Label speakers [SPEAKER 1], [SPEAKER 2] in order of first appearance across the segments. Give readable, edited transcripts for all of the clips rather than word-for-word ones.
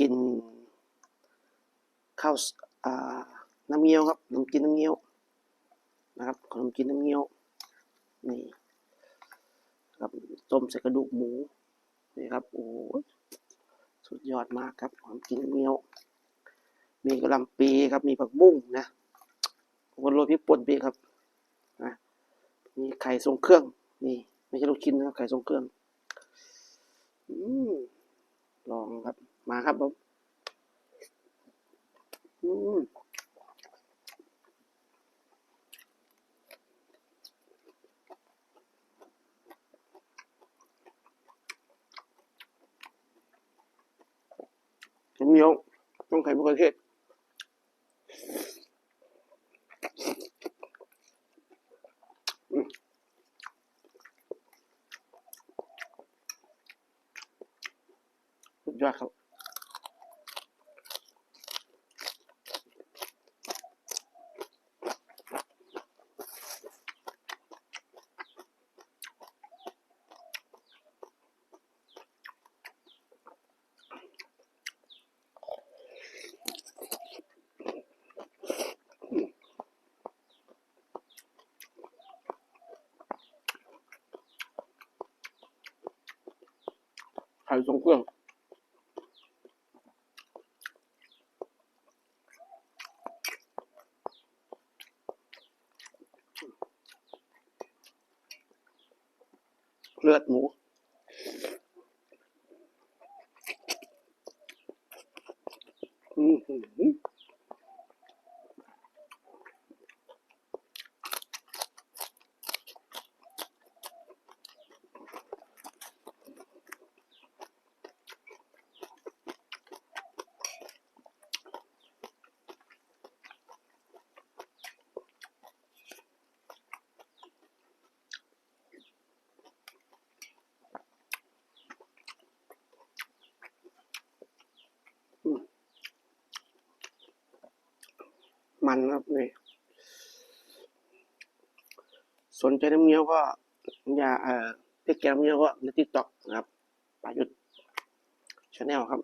[SPEAKER 1] กินข้าวน้ำเงี้ยวครับขนมจีนน้ำเงี้ยวนะครับขนมจีนน้ำเงี้ยวนี่ครับต้มใส่กระดูกหมูนี่ครับโอ้สุดยอดมากครับขนมจีนน้ำเงี้ยวมีกะหล่ำปีครับมีผักบุ้งนะวนโรยพริกป่นไปครับนะมีไข่ทรงเครื่องนี่ไม่ใช่ลูกชิ้นนะครับไข่ทรงเครื่องลองครับมาครับผมน้ำเงี้ยวต้องไข่มะเขือเทศสุดยอดครับไข่ทรงเครื่องเลือดหมูมันครับนี่สนใจน้ำเงี้ยวก็อย่าเพจแกงน้ำเงี้ยวก็ใน TikTok นะครับปายุทธ Channel ครับ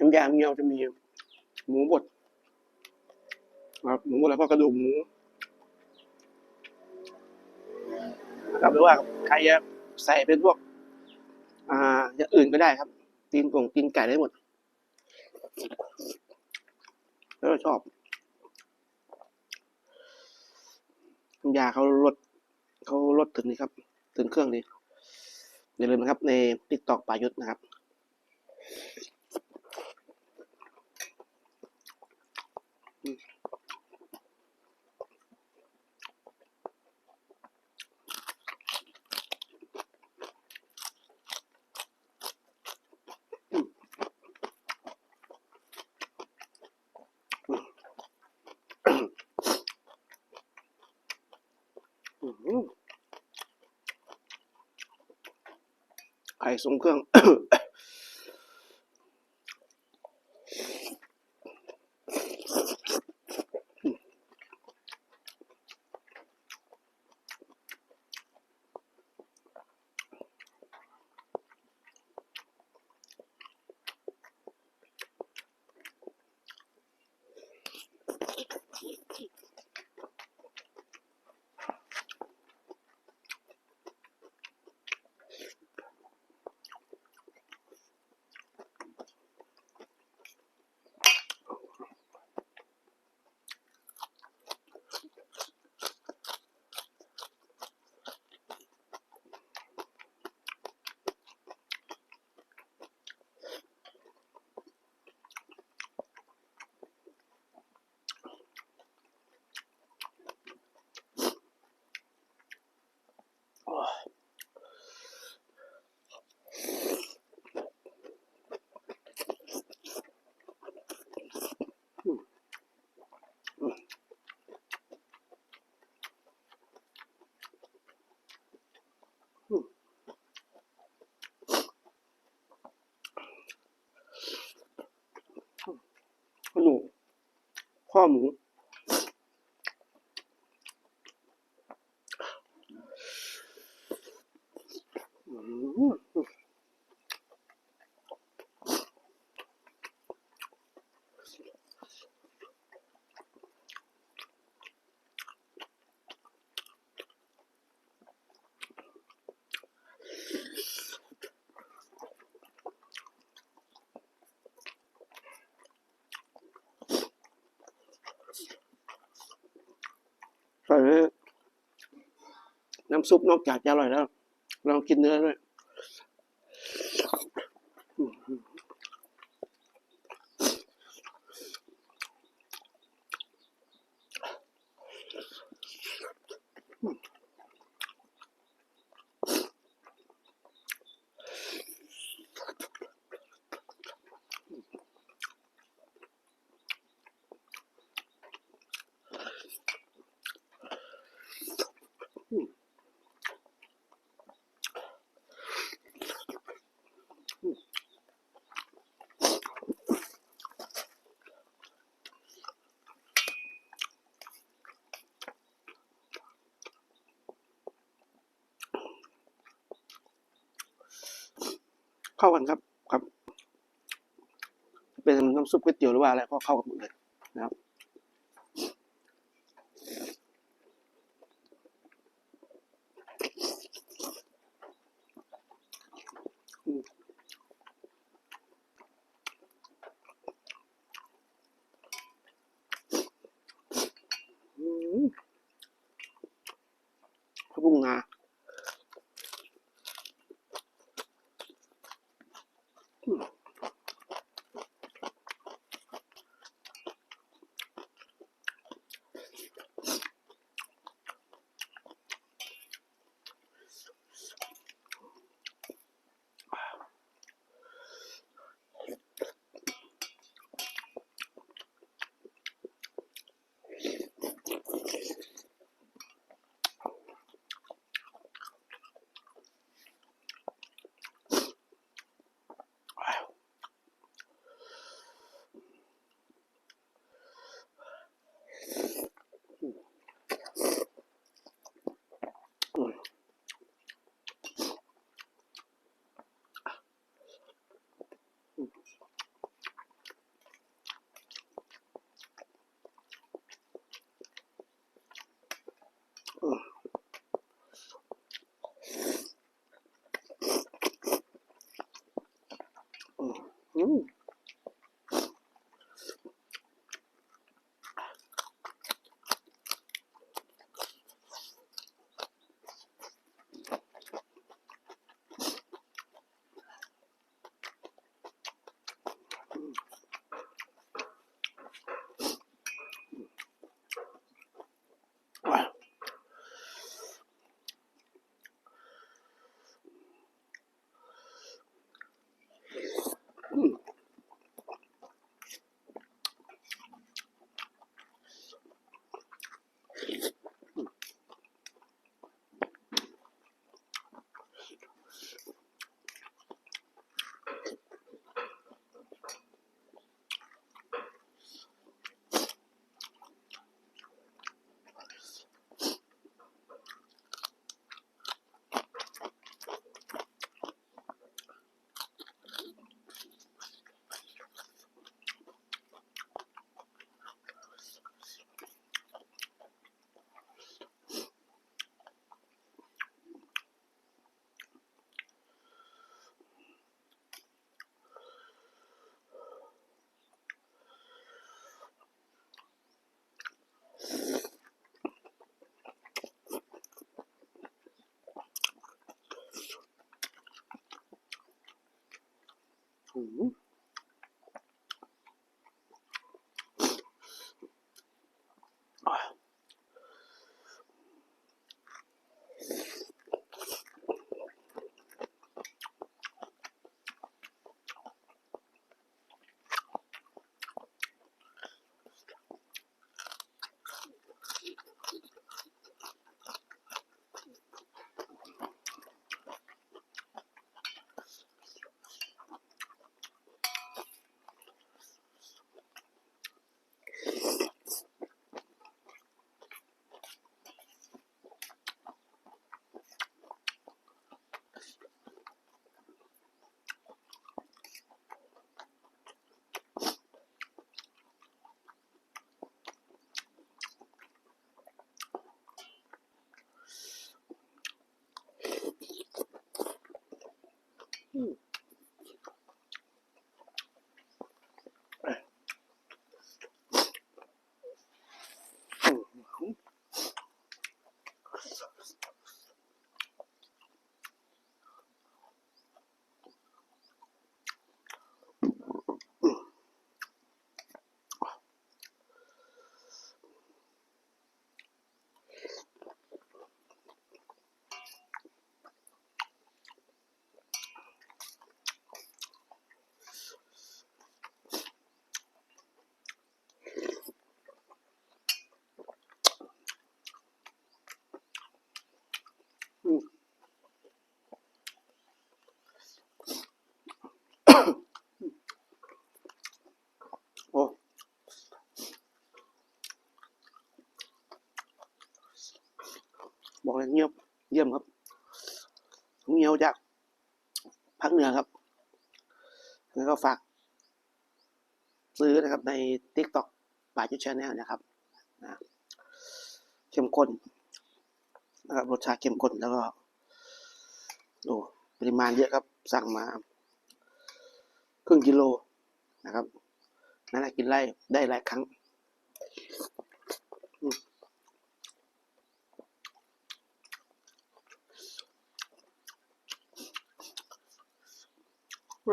[SPEAKER 1] น้ำยาเงี้ยวจะมีหมูบดครับหมูบดแล้วก็กระดูกหมูครับหรือว่าใครจะใส่เป็นพวกอย่างอื่นก็ได้ครับตีนไก่ได้หมดแล้วชอบน้ำยาเขารสถึงนี่ครับถึงเครื่องดีอย่าลืมนะครับใน TikTok ปายุทธนะครับ ไข่ทรงเครื่อง ขนมข้อหมูใส่น้ำซุปนอกจากจะอร่อยแล้วลองกินเนื้อด้วยเข้ากันครับเป็นน้ำซุปก๋วยเตี๋ยวหรือว่าอะไรก็เข้ากันหมดเลยนะครับข้าวปุ้งงา บอกเลยเงียบเยี่ยมครับเงียวจากภาคเหนือครับแล้วก็ฝากซื้อนะครับใน TikTok ป่าจุดแชนแนลนะครับนะเข้มข้นนะครับรสชาติเข้มข้นแล้วก็โอ้ปริมาณเยอะครับสั่งมาครึ่งกิโลนะครับนั่นแหละกินได้หลายครั้ง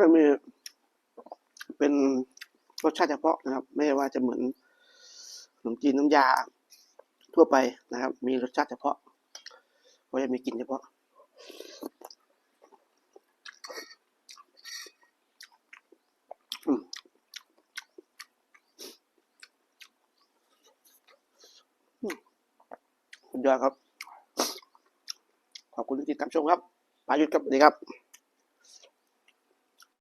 [SPEAKER 1] มันมีเป็นรสชาติเฉพาะนะครับไม่ว่าจะเหมือนขนมจีนน้ำยาทั่วไปนะครับมีรสชาติเฉพาะก็จะมีกลิ่นเฉพาะสุดยอดครับขอบคุณที่ติดตามชมครับปายุทธครับสวัสดีครับ